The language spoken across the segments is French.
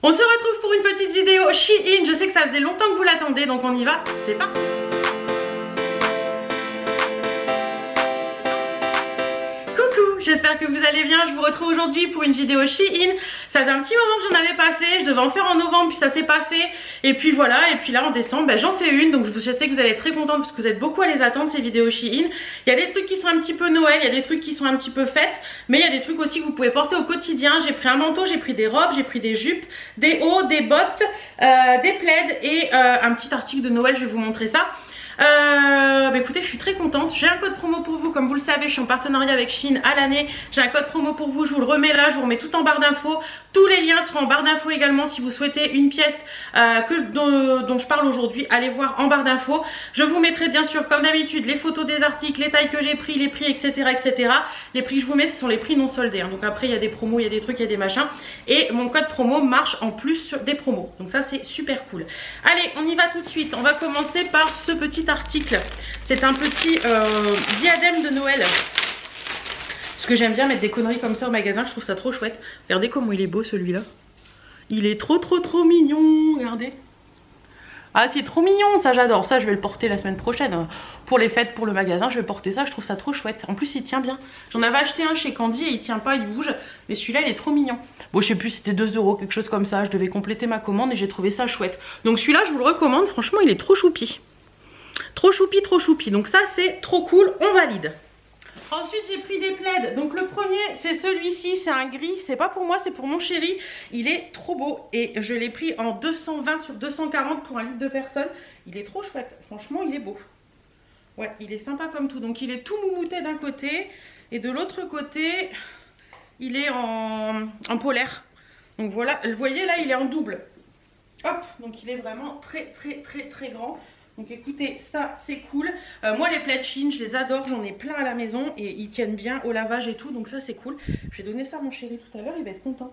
On se retrouve pour une petite vidéo Shein. Je sais que ça faisait longtemps que vous l'attendez, donc on y va, c'est parti. Coucou, j'espère que vous allez bien. Je vous retrouve aujourd'hui pour une vidéo Shein. Ça fait un petit moment que j'en avais pas fait. Je devais en faire en novembre, puis ça s'est pas fait. Et puis voilà, et puis là en décembre, j'en fais une. Donc je sais que vous allez être très contente parce que vous êtes beaucoup à les attendre, ces vidéos Shein. Il y a des trucs qui sont un petit peu Noël, il y a des trucs qui sont un petit peu fêtes, mais il y a des trucs aussi que vous pouvez porter au quotidien. J'ai pris un manteau, j'ai pris des robes, j'ai pris des jupes, des hauts, des bottes, des plaids et un petit article de Noël. Je vais vous montrer ça. Écoutez, je suis très contente. J'ai un code promo pour vous, comme vous le savez, je suis en partenariat avec Shein à l'année. J'ai un code promo pour vous, je vous le remets là, je vous remets tout en barre d'infos. Tous les liens seront en barre d'infos également. Si vous souhaitez une pièce dont je parle aujourd'hui, allez voir en barre d'infos. Je vous mettrai bien sûr comme d'habitude les photos des articles, les tailles que j'ai pris, les prix, etc., etc. Les prix que je vous mets, ce sont les prix non soldés, hein. Donc après il y a des promos, il y a des trucs, il y a des machins. Et mon code promo marche en plus sur des promos, donc ça c'est super cool. Allez, on y va tout de suite. On va commencer par ce petit article. C'est un petit diadème de Noël. Parce que j'aime bien mettre des conneries comme ça au magasin, je trouve ça trop chouette. Regardez comment il est beau celui-là. Il est trop mignon, regardez. Ah, c'est trop mignon, ça j'adore. Ça je vais le porter la semaine prochaine. Pour les fêtes, pour le magasin, je vais porter ça, je trouve ça trop chouette. En plus il tient bien. J'en avais acheté un chez Candy et il tient pas, il bouge. Mais celui-là il est trop mignon. Bon, je sais plus, c'était 2 €, quelque chose comme ça. Je devais compléter ma commande et j'ai trouvé ça chouette. Donc celui-là je vous le recommande, franchement il est trop choupi. Trop choupi, donc ça c'est trop cool, on valide. Ensuite j'ai pris des plaids, donc le premier c'est celui-ci, c'est un gris, c'est pas pour moi, c'est pour mon chéri. Il est trop beau et je l'ai pris en 220 sur 240 pour 1 litre de personne. Il est trop chouette, franchement il est beau. Ouais, il est sympa comme tout, donc il est tout moumouté d'un côté et de l'autre côté il est en polaire. Donc voilà, vous voyez là il est en double. Hop, donc il est vraiment très grand. Donc écoutez, ça c'est cool. Moi les plaids Shein, je les adore, j'en ai plein à la maison et ils tiennent bien au lavage et tout, donc ça c'est cool. Je vais donner ça à mon chéri tout à l'heure, il va être content.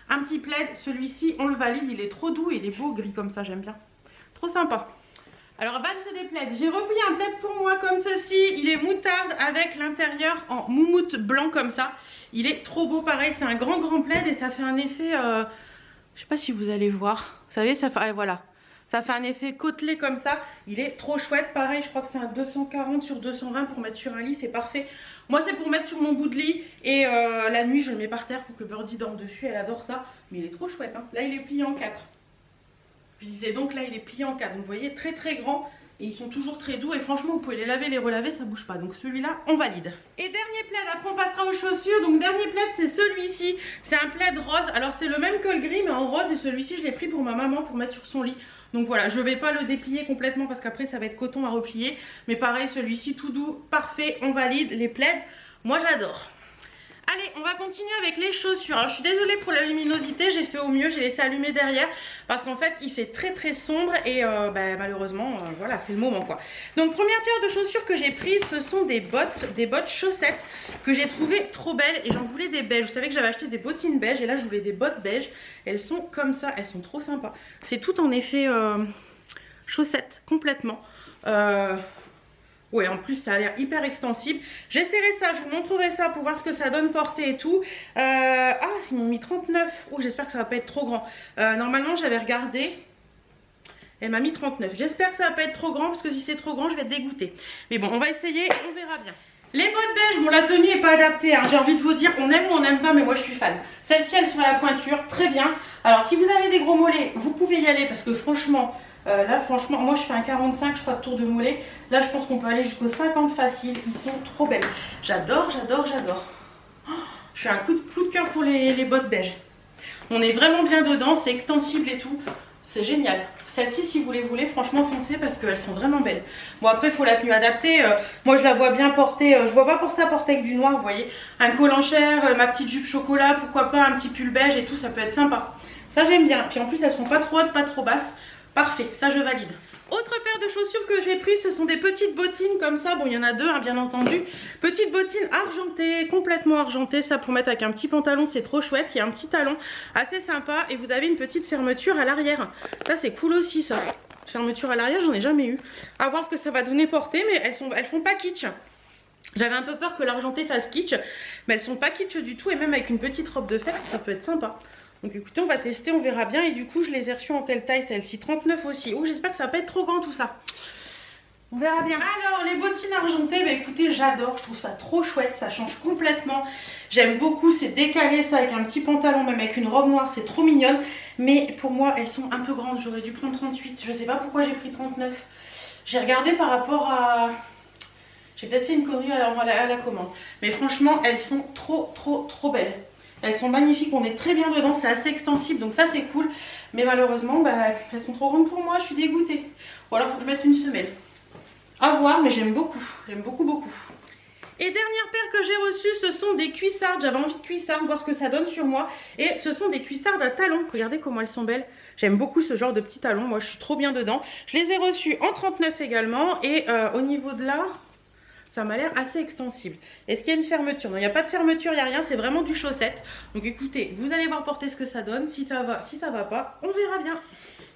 Un petit plaid, celui-ci on le valide, il est trop doux, il est beau gris comme ça, j'aime bien. Trop sympa. Alors valse des plaids, j'ai repris un plaid pour moi comme ceci, il est moutarde avec l'intérieur en moumoute blanc comme ça. Il est trop beau, pareil, c'est un grand plaid et ça fait un effet, je sais pas si vous allez voir, vous savez, ça fait, voilà. Ça fait un effet côtelé comme ça. Il est trop chouette. Pareil, je crois que c'est un 240 sur 220 pour mettre sur un lit. C'est parfait. Moi, c'est pour mettre sur mon bout de lit. Et la nuit, je le mets par terre pour que Birdie dorme dessus. Elle adore ça. Mais il est trop chouette, hein. Là, il est plié en 4. Je disais donc, là, il est plié en 4. Donc, vous voyez, très grand. Et ils sont toujours très doux. Et franchement, vous pouvez les laver, les relaver. Ça bouge pas. Donc, celui-là, on valide. Et dernier plaid. Après, on passera aux chaussures. Donc, dernier plaid, c'est celui-ci. C'est un plaid rose. Alors, c'est le même que le gris, mais en rose. Et celui-ci, je l'ai pris pour ma maman pour mettre sur son lit. Donc voilà, je ne vais pas le déplier complètement parce qu'après ça va être coton à replier. Mais pareil, celui-ci tout doux, parfait, on valide. Les plaids, moi j'adore. Allez, on va continuer avec les chaussures. Alors je suis désolée pour la luminosité, j'ai fait au mieux, j'ai laissé allumer derrière. Parce qu'en fait il fait très sombre et malheureusement, voilà, c'est le moment quoi. Donc première paire de chaussures que j'ai prises, ce sont des bottes chaussettes que j'ai trouvées trop belles. Et j'en voulais des beiges, vous savez que j'avais acheté des bottines beiges et là je voulais des bottes beiges. Elles sont comme ça, elles sont trop sympas. C'est tout en effet chaussettes, complètement. Ouais, en plus ça a l'air hyper extensible. J'essaierai ça, je vous montrerai ça pour voir ce que ça donne portée et tout. Ah, ils m'ont mis 39. Oh, j'espère que ça va pas être trop grand. Normalement j'avais regardé. Elle m'a mis 39. J'espère que ça va pas être trop grand parce que si c'est trop grand je vais être dégoûtée. Mais bon, on va essayer, on verra bien. Les bottes beige, bon la tenue n'est pas adaptée, hein. J'ai envie de vous dire, on aime ou on n'aime pas, mais moi je suis fan. Celles-ci elles sont à la pointure, très bien. Alors si vous avez des gros mollets, vous pouvez y aller parce que franchement... là franchement moi je fais un 45 je crois de tour de mollet. Là je pense qu'on peut aller jusqu'au 50 facile. Ils sont trop belles. J'adore. Oh, je fais un coup de cœur pour les bottes beige. On est vraiment bien dedans. C'est extensible et tout. C'est génial. Celle-ci si vous les voulez franchement foncez parce qu'elles sont vraiment belles. Bon après il faut la tenue adaptée. Moi je la vois bien porter. Je vois pas pour ça porter avec du noir vous voyez. Un col en chair, ma petite jupe chocolat. Pourquoi pas un petit pull beige et tout. Ça peut être sympa. Ça j'aime bien. Puis en plus elles sont pas trop hautes, pas trop basses. Parfait, ça je valide. Autre paire de chaussures que j'ai prises, ce sont des petites bottines comme ça. Bon, il y en a deux, hein, bien entendu. Petites bottines argentées, complètement argentées. Ça pour mettre avec un petit pantalon, c'est trop chouette. Il y a un petit talon assez sympa et vous avez une petite fermeture à l'arrière. Ça c'est cool aussi ça. Fermeture à l'arrière, j'en ai jamais eu. À voir ce que ça va donner portée, mais elles font pas kitsch. J'avais un peu peur que l'argenté fasse kitsch, mais elles sont pas kitsch du tout. Et même avec une petite robe de fête, ça peut être sympa. Donc écoutez, on va tester, on verra bien. Et du coup, je les ai reçus en quelle taille celle-ci? 39 aussi. Oh, j'espère que ça va pas être trop grand tout ça. On verra bien. Alors, les bottines argentées, bah écoutez, j'adore. Je trouve ça trop chouette. Ça change complètement. J'aime beaucoup. C'est décalé ça avec un petit pantalon, même avec une robe noire. C'est trop mignonne. Mais pour moi, elles sont un peu grandes. J'aurais dû prendre 38. Je sais pas pourquoi j'ai pris 39. J'ai regardé par rapport à... J'ai peut-être fait une connerie à la commande. Mais franchement, elles sont trop belles. Elles sont magnifiques, on est très bien dedans, c'est assez extensible, donc ça c'est cool. Mais malheureusement, bah, elles sont trop grandes pour moi, je suis dégoûtée. Ou alors il faut que je mette une semelle. À voir, mais j'aime beaucoup, beaucoup. Et dernière paire que j'ai reçue, ce sont des cuissardes. J'avais envie de cuissardes, voir ce que ça donne sur moi. Et ce sont des cuissardes à talons. Regardez comment elles sont belles. J'aime beaucoup ce genre de petits talons, moi je suis trop bien dedans. Je les ai reçues en 39 également. Et au niveau de là... Ça m'a l'air assez extensible. Est-ce qu'il y a une fermeture? Non, il n'y a pas de fermeture, il n'y a rien. C'est vraiment du chaussette. Donc écoutez, vous allez voir porter ce que ça donne. Si ça va pas, on verra bien.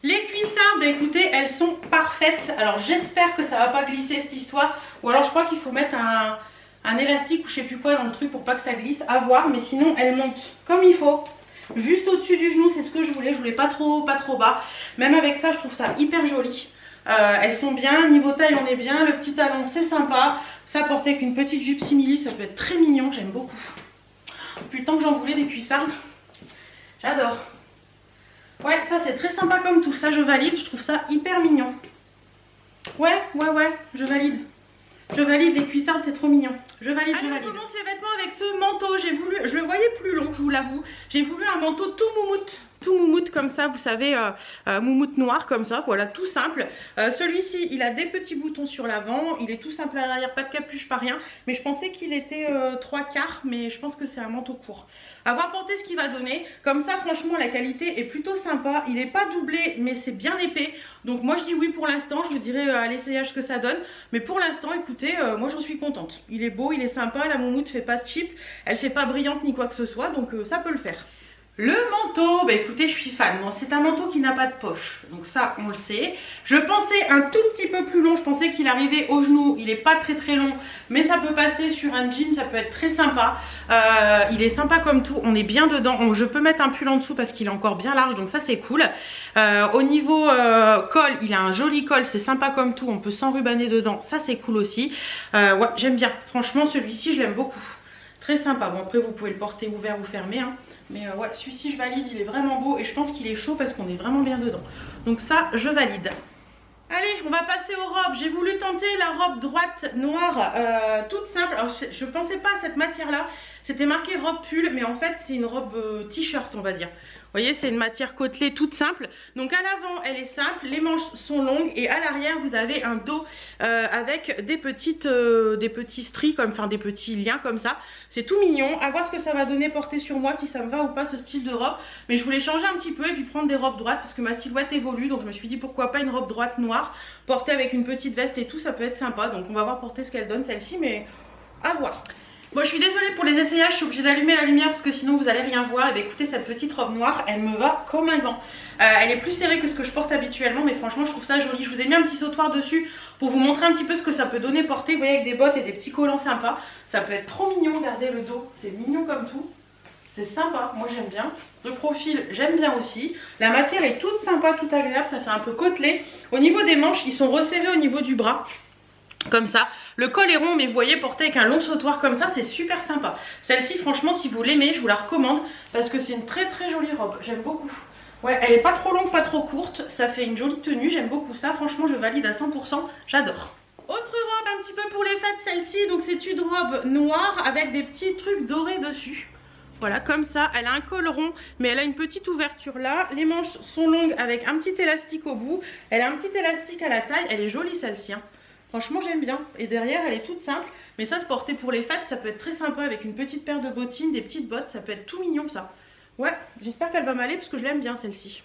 Les cuissardes, écoutez, elles sont parfaites. Alors j'espère que ça va pas glisser cette histoire. Ou alors je crois qu'il faut mettre un élastique ou je sais plus quoi dans le truc pour pas que ça glisse. À voir, mais sinon elles montent comme il faut. Juste au-dessus du genou, c'est ce que je voulais. Je voulais pas trop bas. Même avec ça, je trouve ça hyper joli. Elles sont bien, niveau taille on est bien, le petit talon c'est sympa, ça porter avec une petite jupe simili, ça peut être très mignon, j'aime beaucoup. Depuis le temps que j'en voulais des cuissardes, j'adore. Ouais, ça c'est très sympa comme tout, ça je valide, je trouve ça hyper mignon. Ouais, je valide. Je valide les cuissardes, c'est trop mignon. Je valide. On commence les vêtements avec ce manteau. J'ai voulu, je le voyais plus long, je vous l'avoue. J'ai voulu un manteau tout moumoute comme ça, vous savez, moumoute noir comme ça, voilà, tout simple. Celui-ci, il a des petits boutons sur l'avant, il est tout simple à l'arrière, pas de capuche, pas rien. Mais je pensais qu'il était 3/4, mais je pense que c'est un manteau court. À voir porter ce qu'il va donner. Comme ça, franchement, la qualité est plutôt sympa. Il n'est pas doublé, mais c'est bien épais. Donc moi, je dis oui pour l'instant. Je vous dirai à l'essayage ce que ça donne. Mais pour l'instant, écoutez, moi, j'en suis contente. Il est beau, il est sympa. La moumoute fait pas cheap. Elle fait pas brillante ni quoi que ce soit. Donc ça peut le faire. Le manteau, bah écoutez, je suis fan. Bon, c'est un manteau qui n'a pas de poche, donc ça on le sait. Je pensais un tout petit peu plus long, je pensais qu'il arrivait au genou. Il n'est pas très long, mais ça peut passer sur un jean, ça peut être très sympa. Il est sympa comme tout, on est bien dedans. Je peux mettre un pull en dessous parce qu'il est encore bien large, donc ça c'est cool. Au niveau col, il a un joli col, c'est sympa comme tout. On peut s'enrubanner dedans, ça c'est cool aussi. Ouais, j'aime bien. Franchement, celui-ci, je l'aime beaucoup. Très sympa. Bon, après, vous pouvez le porter ouvert ou fermé, hein. Mais ouais, celui-ci je valide, il est vraiment beau et je pense qu'il est chaud parce qu'on est vraiment bien dedans. Donc ça, je valide. Allez, on va passer aux robes. J'ai voulu tenter la robe droite noire, toute simple. Alors je ne pensais pas à cette matière-là. C'était marqué robe pull, mais en fait c'est une robe t-shirt, on va dire. Vous voyez, c'est une matière côtelée toute simple. Donc à l'avant, elle est simple, les manches sont longues et à l'arrière, vous avez un dos avec des petits stries, enfin des petits liens comme ça. C'est tout mignon. À voir ce que ça va donner porter sur moi, si ça me va ou pas ce style de robe. Mais je voulais changer un petit peu et puis prendre des robes droites parce que ma silhouette évolue. Donc je me suis dit pourquoi pas une robe droite noire, portée avec une petite veste et tout, ça peut être sympa. Donc on va voir porter ce qu'elle donne celle-ci, mais à voir. Bon, je suis désolée pour les essayages, je suis obligée d'allumer la lumière parce que sinon vous allez rien voir. Et bien écoutez, cette petite robe noire, elle me va comme un gant. Elle est plus serrée que ce que je porte habituellement, mais franchement je trouve ça joli. Je vous ai mis un petit sautoir dessus pour vous montrer un petit peu ce que ça peut donner porter. Vous voyez, avec des bottes et des petits collants sympas. Ça peut être trop mignon, regardez le dos, c'est mignon comme tout. C'est sympa, moi j'aime bien. Le profil, j'aime bien aussi. La matière est toute sympa, toute agréable, ça fait un peu côtelé. Au niveau des manches, ils sont resserrés au niveau du bras. Comme ça, le col est rond, mais vous voyez, porté avec un long sautoir comme ça, c'est super sympa. Celle-ci, franchement, si vous l'aimez, je vous la recommande parce que c'est une très jolie robe, j'aime beaucoup. Ouais, elle est pas trop longue, pas trop courte, ça fait une jolie tenue, j'aime beaucoup ça, franchement, je valide à 100%, j'adore. Autre robe un petit peu pour les fêtes, celle-ci, donc c'est une robe noire avec des petits trucs dorés dessus. Voilà, comme ça, elle a un col rond, mais elle a une petite ouverture là. Les manches sont longues avec un petit élastique au bout. Elle a un petit élastique à la taille, elle est jolie celle-ci, hein. Franchement, j'aime bien. Et derrière, elle est toute simple. Mais ça, se porter pour les fêtes, ça peut être très sympa avec une petite paire de bottines, des petites bottes. Ça peut être tout mignon, ça. Ouais, j'espère qu'elle va m'aller parce que je l'aime bien, celle-ci.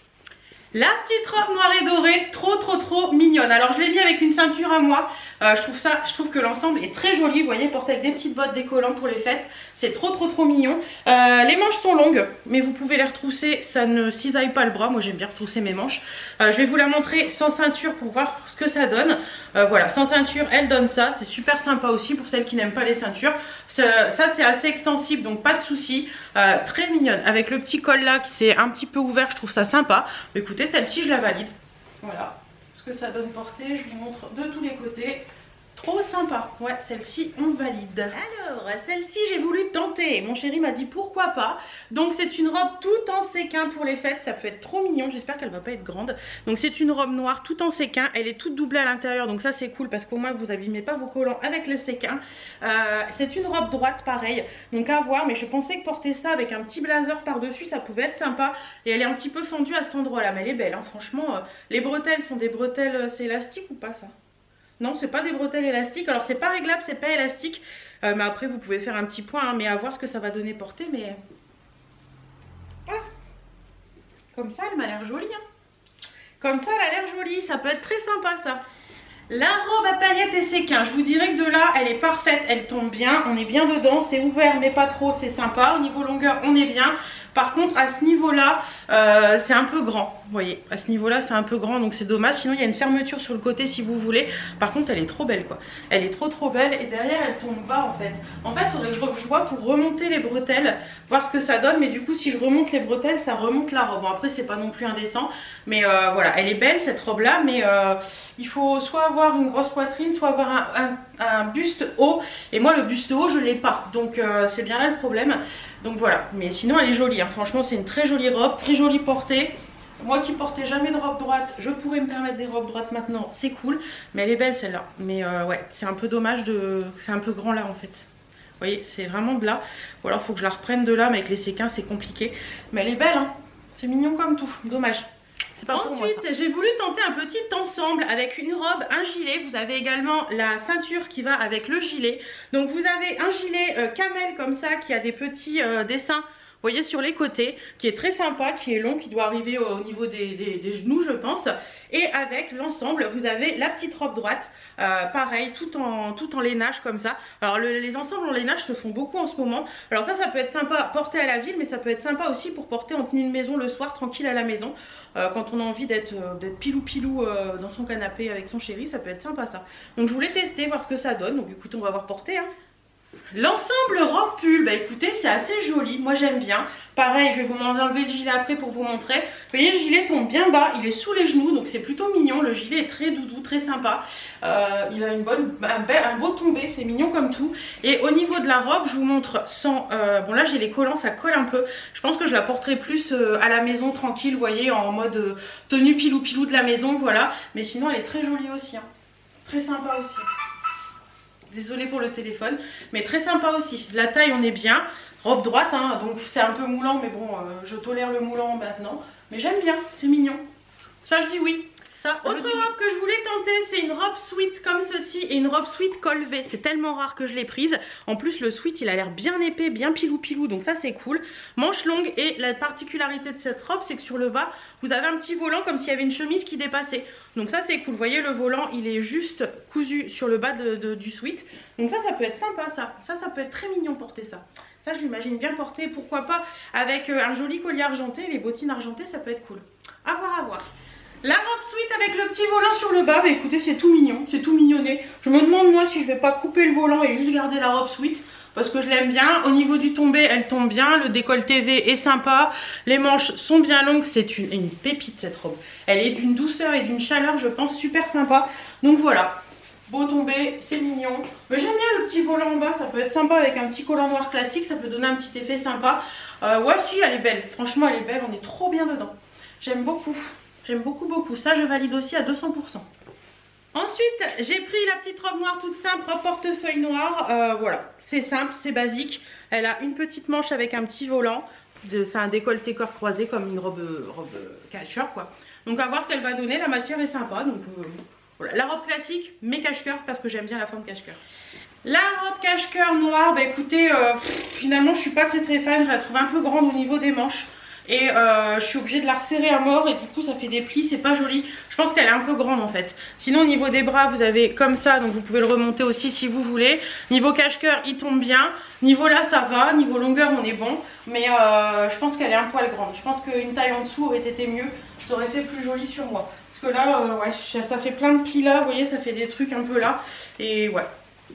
La petite robe noire et dorée, trop mignonne. Alors je l'ai mis avec une ceinture à moi. Je trouve que l'ensemble est très joli. Vous voyez, porté avec des petites bottes décollantes pour les fêtes. C'est trop mignon. Les manches sont longues, mais vous pouvez les retrousser. Ça ne cisaille pas le bras. Moi j'aime bien retrousser mes manches. Je vais vous la montrer sans ceinture pour voir ce que ça donne. Voilà, sans ceinture, elle donne ça. C'est super sympa aussi pour celles qui n'aiment pas les ceintures. Ça c'est assez extensible, donc pas de souci. Très mignonne, avec le petit col là qui s'est un petit peu ouvert, je trouve ça sympa. Écoutez, celle-ci je la valide. Voilà ce que ça donne portée, je vous montre de tous les côtés. Trop sympa, ouais, celle-ci on valide. Alors, celle-ci j'ai voulu tenter, mon chéri m'a dit pourquoi pas. Donc c'est une robe tout en séquin pour les fêtes, ça peut être trop mignon, j'espère qu'elle va pas être grande. Donc c'est une robe noire tout en séquin, elle est toute doublée à l'intérieur, donc ça c'est cool parce qu'au moins vous abîmez pas vos collants avec le séquin. C'est une robe droite pareil, donc à voir, mais je pensais que porter ça avec un petit blazer par dessus ça pouvait être sympa. Et elle est un petit peu fendue à cet endroit là, mais elle est belle, hein. Franchement. Les bretelles sont des bretelles, c'est élastique ou pas ça? Non, c'est pas des bretelles élastiques. Alors c'est pas réglable, c'est pas élastique. Mais après vous pouvez faire un petit point, hein, mais à voir ce que ça va donner portée. Mais ah, comme ça, elle m'a l'air jolie. Hein. Comme ça, elle a l'air jolie. Ça peut être très sympa ça. La robe à paillettes et séquin, je vous dirais que de là, elle est parfaite. Elle tombe bien, on est bien dedans. C'est ouvert mais pas trop, c'est sympa. Au niveau longueur, on est bien. Par contre, à ce niveau-là, c'est un peu grand. Vous voyez, à ce niveau-là, c'est un peu grand, donc c'est dommage. Sinon, il y a une fermeture sur le côté si vous voulez. Par contre, elle est trop belle, quoi. Elle est trop belle. Et derrière, elle tombe bas, en fait. En fait, il faudrait que je vois pour remonter les bretelles, voir ce que ça donne. Mais du coup, si je remonte les bretelles, ça remonte la robe. Bon, après, c'est pas non plus indécent. Mais voilà, elle est belle, cette robe-là. Mais il faut soit avoir une grosse poitrine, soit avoir un buste haut. Et moi, le buste haut, je l'ai pas. Donc, c'est bien là le problème. Donc voilà, mais sinon elle est jolie, hein. Franchement c'est une très jolie robe, très jolie portée. Moi qui portais jamais de robe droite, je pourrais me permettre des robes droites maintenant, c'est cool. Mais elle est belle celle-là, mais ouais, c'est un peu dommage c'est un peu grand là en fait. Vous voyez, c'est vraiment de là, ou alors il faut que je la reprenne de là, mais avec les séquins c'est compliqué. Mais elle est belle, hein. C'est mignon comme tout, dommage. Ensuite, j'ai voulu tenter un petit ensemble avec une robe, un gilet. Vous avez également la ceinture qui va avec le gilet. Donc vous avez un gilet camel comme ça qui a des petits dessins, vous voyez, sur les côtés, qui est très sympa, qui est long, qui doit arriver au niveau des genoux je pense. Et avec l'ensemble, vous avez la petite robe droite, pareil, tout en lainage comme ça. Alors les ensembles en lainage se font beaucoup en ce moment. Alors ça peut être sympa à porter à la ville, mais ça peut être sympa aussi pour porter en tenue de maison le soir, tranquille à la maison. Quand on a envie d'être pilou dans son canapé avec son chéri, ça peut être sympa ça. Donc je voulais tester, voir ce que ça donne. Donc écoutez, on va voir porter, hein. L'ensemble robe pull, bah écoutez, c'est assez joli, moi j'aime bien. Pareil, je vais vous enlever le gilet après pour vous montrer. Vous voyez, le gilet tombe bien bas, il est sous les genoux, donc c'est plutôt mignon. Le gilet est très doudou, très sympa. Il a un beau tombé, c'est mignon comme tout. Et au niveau de la robe, je vous montre sans... bon là j'ai les collants, ça colle un peu. Je pense que je la porterai plus à la maison tranquille, vous voyez, en mode tenue pilou de la maison, voilà. Mais sinon elle est très jolie aussi, hein. Très sympa aussi. Désolée pour le téléphone, mais très sympa aussi. La taille, on est bien. Robe droite, hein, donc c'est un peu moulant, mais bon, je tolère le moulant maintenant. Mais j'aime bien, c'est mignon. Ça, je dis oui. Ça, autre robe que je voulais tenter, c'est une robe sweat comme ceci et une robe sweat col V. C'est tellement rare que je l'ai prise. En plus, le sweat, il a l'air bien épais, bien pilou, donc ça, c'est cool. Manche longue, et la particularité de cette robe, c'est que sur le bas, vous avez un petit volant comme s'il y avait une chemise qui dépassait. Donc ça, c'est cool. Vous voyez, le volant, il est juste cousu sur le bas du sweat. Donc ça peut être sympa, ça. Ça peut être très mignon porter ça. Ça, je l'imagine bien porter, pourquoi pas, avec un joli collier argenté. Les bottines argentées, ça peut être cool. À voir, à voir. La robe sweat avec le petit volant sur le bas, bah écoutez, c'est tout mignon, c'est tout mignonné. Je me demande moi si je vais pas couper le volant et juste garder la robe sweat parce que je l'aime bien. Au niveau du tombé, elle tombe bien, le décolleté V est sympa, les manches sont bien longues, c'est une pépite cette robe. Elle est d'une douceur et d'une chaleur, je pense, super sympa. Donc voilà, beau tombé, c'est mignon. Mais j'aime bien le petit volant en bas, ça peut être sympa avec un petit collant noir classique, ça peut donner un petit effet sympa. Ouais, si, elle est belle, franchement elle est belle, on est trop bien dedans. J'aime beaucoup. J'aime beaucoup, ça je valide aussi à 200%. Ensuite, j'ai pris la petite robe noire toute simple, robe portefeuille noir. Voilà, c'est simple, c'est basique. Elle a une petite manche avec un petit volant. C'est un décolleté corps croisé comme une robe cache-cœur quoi. Donc à voir ce qu'elle va donner, la matière est sympa. Donc voilà, la robe classique, mais cache-cœur parce que j'aime bien la forme cache-cœur. La robe cache-cœur noire, bah écoutez, finalement je suis pas très fan, je la trouve un peu grande au niveau des manches. Et je suis obligée de la resserrer à mort et du coup ça fait des plis, c'est pas joli. Je pense qu'elle est un peu grande en fait. Sinon au niveau des bras vous avez comme ça, donc vous pouvez le remonter aussi si vous voulez. Niveau cache-cœur il tombe bien. Niveau là ça va, niveau longueur on est bon. Mais je pense qu'elle est un poil grande. Je pense qu'une taille en dessous aurait été mieux. Ça aurait fait plus joli sur moi. Parce que là, ouais, ça fait plein de plis là, vous voyez, ça fait des trucs un peu là. Et ouais.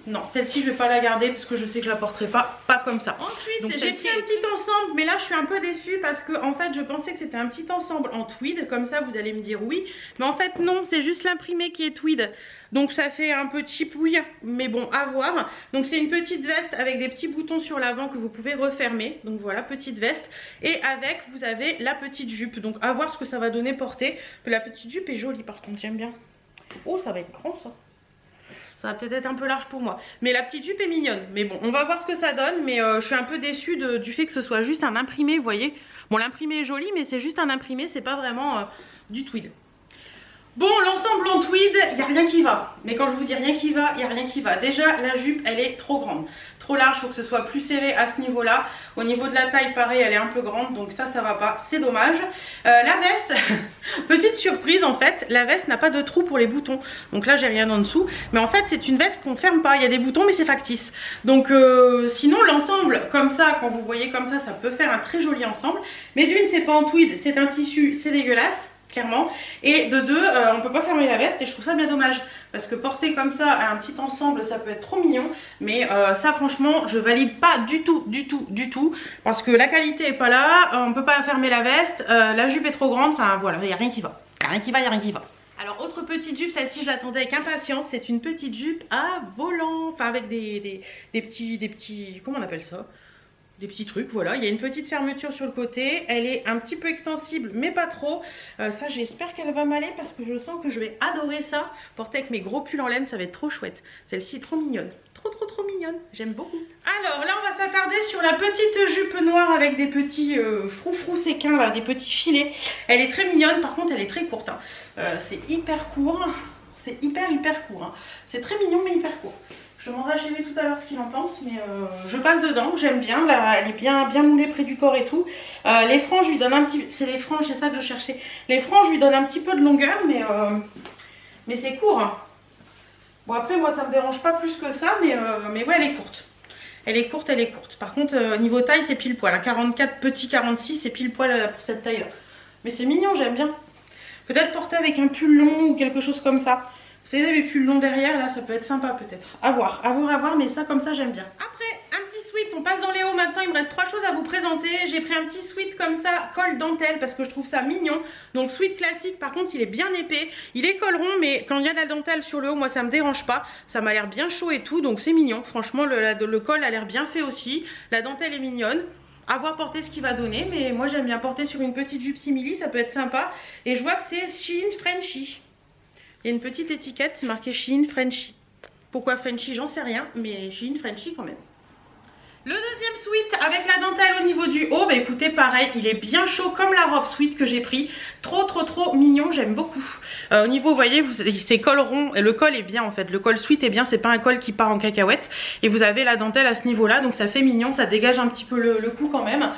Non, celle-ci je vais pas la garder parce que je sais que je la porterai pas comme ça. Ensuite, j'ai pris un petit ensemble, mais là je suis un peu déçue parce que en fait je pensais que c'était un petit ensemble en tweed, comme ça vous allez me dire oui, mais en fait non, c'est juste l'imprimé qui est tweed. Donc ça fait un peu cheap, oui, mais bon, à voir. Donc c'est une petite veste avec des petits boutons sur l'avant que vous pouvez refermer. Donc voilà, petite veste. Et avec, vous avez la petite jupe. Donc à voir ce que ça va donner porter. La petite jupe est jolie par contre, j'aime bien. Oh, ça va être grand ça. Ça va peut-être être un peu large pour moi. Mais la petite jupe est mignonne. Mais bon, on va voir ce que ça donne. Mais je suis un peu déçue du fait que ce soit juste un imprimé, vous voyez. Bon, l'imprimé est joli, mais c'est juste un imprimé. C'est pas vraiment du tweed. Bon, l'ensemble en tweed, il n'y a rien qui va. Mais quand je vous dis rien qui va, il n'y a rien qui va. Déjà, la jupe, elle est trop grande. Trop large, il faut que ce soit plus serré à ce niveau-là. Au niveau de la taille, pareil, elle est un peu grande. Donc ça va pas. C'est dommage. La veste, petite surprise en fait. La veste n'a pas de trou pour les boutons. Donc là, j'ai rien en dessous. Mais en fait, c'est une veste qu'on ne ferme pas. Il y a des boutons, mais c'est factice. Donc sinon, l'ensemble, comme ça, quand vous voyez comme ça peut faire un très joli ensemble. Mais d'une, c'est pas en tweed, c'est un tissu, c'est dégueulasse. Clairement, et de deux, on peut pas fermer la veste et je trouve ça bien dommage parce que porter comme ça un petit ensemble ça peut être trop mignon, mais ça franchement je valide pas du tout parce que la qualité est pas là, on peut pas fermer la veste, la jupe est trop grande, enfin voilà, il n'y a rien qui va, il n'y a rien qui va. Alors autre petite jupe, celle-ci je l'attendais avec impatience, c'est une petite jupe à volant, enfin avec des petits, comment on appelle ça ? Des petits trucs, voilà, il y a une petite fermeture sur le côté, elle est un petit peu extensible mais pas trop, ça j'espère qu'elle va m'aller parce que je sens que je vais adorer ça, porter avec mes gros pulls en laine, ça va être trop chouette. Celle-ci est trop mignonne, trop mignonne, j'aime beaucoup. Alors là on va s'attarder sur la petite jupe noire avec des petits froufrous séquins là, des petits filets. Elle est très mignonne, par contre elle est très courte, hein. C'est hyper court, c'est hyper court, hein. C'est très mignon mais hyper court. Je demanderai à Chérie tout à l'heure ce qu'il en pense, mais je passe dedans, j'aime bien, là, elle est bien moulée près du corps et tout. Les franges, je lui donne un petit, c'est les franges, c'est ça que je cherchais. Les franges, je lui donne un petit peu de longueur, mais c'est court, hein. Bon après, moi ça me dérange pas plus que ça, mais ouais, elle est courte. Elle est courte. Par contre, niveau taille, c'est pile poil, hein. 44 petit 46, c'est pile poil pour cette taille-là. Mais c'est mignon, j'aime bien. Peut-être porter avec un pull long ou quelque chose comme ça. Vous savez, les pulls longs derrière, là, ça peut être sympa peut-être. À voir, mais ça, comme ça, j'aime bien. Après, un petit sweat, on passe dans les hauts maintenant. Il me reste 3 choses à vous présenter. J'ai pris un petit sweat comme ça, col dentelle, parce que je trouve ça mignon. Donc, sweat classique, par contre, il est bien épais. Il est col rond, mais quand il y a de la dentelle sur le haut, moi, ça me dérange pas. Ça m'a l'air bien chaud et tout, donc c'est mignon. Franchement, le col a l'air bien fait aussi. La dentelle est mignonne. À voir porter ce qu'il va donner, mais moi, j'aime bien porter sur une petite jupe simili, ça peut être sympa. Et je vois que c'est Shein Frenchy. Il y a une petite étiquette, c'est marqué Shein Frenchy. Pourquoi Frenchy, j'en sais rien, mais Shein Frenchy quand même. Le deuxième sweat avec la dentelle au niveau du haut, bah écoutez pareil, il est bien chaud comme la robe sweat que j'ai pris. Trop mignon, j'aime beaucoup. Au niveau, vous voyez, c'est col rond, et le col est bien en fait. Le col sweat est bien, c'est pas un col qui part en cacahuète. Et vous avez la dentelle à ce niveau-là, donc ça fait mignon, ça dégage un petit peu le cou quand même.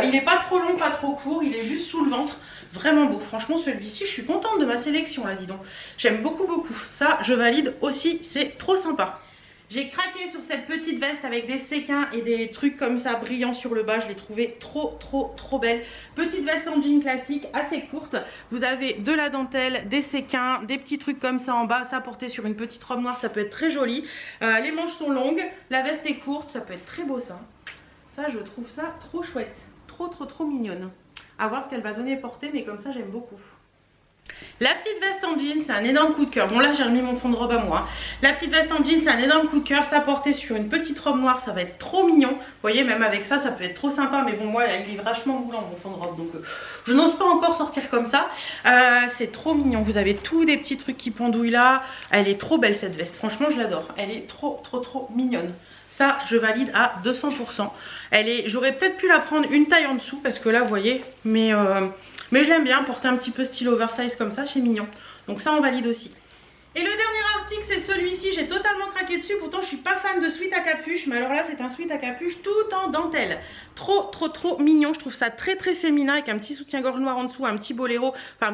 Il est pas trop long, pas trop court, il est juste sous le ventre. Vraiment beau, franchement celui-ci je suis contente de ma sélection là, dis donc. J'aime beaucoup. Ça je valide aussi, c'est trop sympa. J'ai craqué sur cette petite veste avec des séquins et des trucs comme ça brillants sur le bas. Je l'ai trouvée trop belle. Petite veste en jean classique, assez courte. Vous avez de la dentelle, des séquins, des petits trucs comme ça en bas. Ça porté sur une petite robe noire, ça peut être très joli. Les manches sont longues, la veste est courte, ça peut être très beau ça. Ça je trouve ça trop chouette, trop mignonne. À voir ce qu'elle va donner porter, mais comme ça j'aime beaucoup. La petite veste en jean, c'est un énorme coup de cœur. Bon là j'ai remis mon fond de robe à moi. La petite veste en jean, c'est un énorme coup de cœur. Ça porter sur une petite robe noire, ça va être trop mignon. Vous voyez, même avec ça, ça peut être trop sympa. Mais bon, moi il est vachement moulant mon fond de robe, donc je n'ose pas encore sortir comme ça. C'est trop mignon. Vous avez tous des petits trucs qui pendouillent là. Elle est trop belle cette veste. Franchement, je l'adore. Elle est trop mignonne. Ça, je valide à 200%. J'aurais peut-être pu la prendre une taille en dessous parce que là, vous voyez, mais je l'aime bien, porter un petit peu style oversize comme ça, c'est mignon. Donc ça, on valide aussi. Et le dernier article, c'est celui-ci. J'ai totalement craqué dessus. Pourtant, je suis pas fan de sweat à capuche. Mais alors là, c'est un sweat à capuche tout en dentelle. Trop mignon. Je trouve ça très féminin avec un petit soutien-gorge noir en dessous, un petit boléro. Enfin,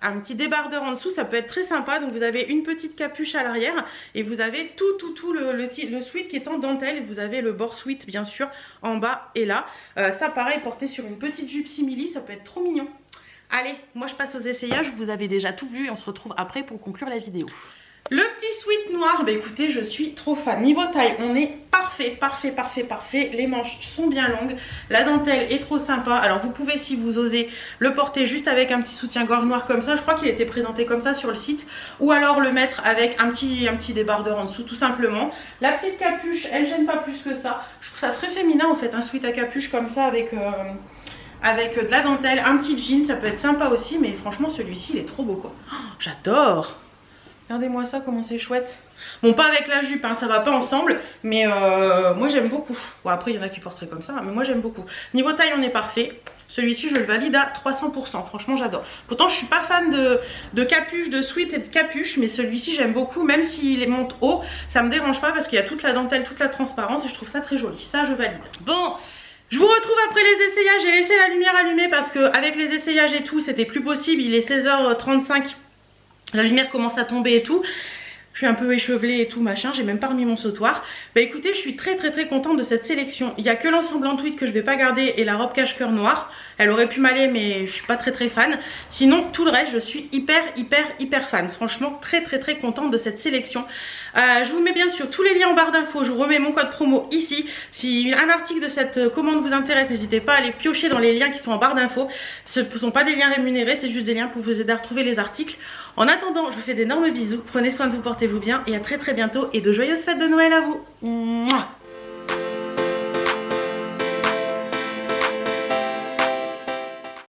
un petit débardeur en dessous. Ça peut être très sympa. Donc, vous avez une petite capuche à l'arrière. Et vous avez tout le sweat qui est en dentelle. Et vous avez le bord sweat, bien sûr, en bas et là. Ça, pareil, porté sur une petite jupe simili. Ça peut être trop mignon. Allez, moi je passe aux essayages, vous avez déjà tout vu et on se retrouve après pour conclure la vidéo. Le petit sweat noir, bah écoutez, je suis trop fan. Niveau taille, on est parfait, parfait, parfait, parfait. Les manches sont bien longues. La dentelle est trop sympa. Alors vous pouvez, si vous osez, le porter juste avec un petit soutien-gorge noir comme ça. Je crois qu'il était présenté comme ça sur le site. Ou alors le mettre avec un petit débardeur en dessous, tout simplement. La petite capuche, elle gêne pas plus que ça. Je trouve ça très féminin en fait, un sweat à capuche comme ça avec de la dentelle. Un petit jean, ça peut être sympa aussi. Mais franchement, celui-ci, il est trop beau quoi. Oh, j'adore! Regardez-moi ça, comment c'est chouette. Bon, pas avec la jupe, hein, ça va pas ensemble. Mais moi, j'aime beaucoup. Bon, après, il y en a qui porteraient comme ça. Mais moi, j'aime beaucoup. Niveau taille, on est parfait. Celui-ci, je le valide à 300%. Franchement, j'adore. Pourtant, je suis pas fan de capuche, de sweat et de capuche. Mais celui-ci, j'aime beaucoup. Même s'il monte haut, ça me dérange pas. Parce qu'il y a toute la dentelle, toute la transparence. Et je trouve ça très joli. Ça, je valide. Bon, je vous retrouve après les essayages. J'ai laissé la lumière allumée parce qu'avec les essayages et tout, c'était plus possible. Il est 16h35. La lumière commence à tomber et tout. Je suis un peu échevelée et tout machin. J'ai même pas remis mon sautoir. Bah écoutez, je suis très contente de cette sélection. Il n'y a que l'ensemble en tweed que je vais pas garder et la robe cache-cœur noire. Elle aurait pu m'aller mais je suis pas très fan. Sinon tout le reste je suis hyper fan. Franchement très contente de cette sélection. Je vous mets bien sûr tous les liens en barre d'infos. Je vous remets mon code promo ici. Si un article de cette commande vous intéresse, n'hésitez pas à aller piocher dans les liens qui sont en barre d'infos. Ce ne sont pas des liens rémunérés, c'est juste des liens pour vous aider à retrouver les articles. En attendant, je vous fais d'énormes bisous. Prenez soin de vous, portez-vous bien et à très bientôt et de joyeuses fêtes de Noël à vous. Mouah.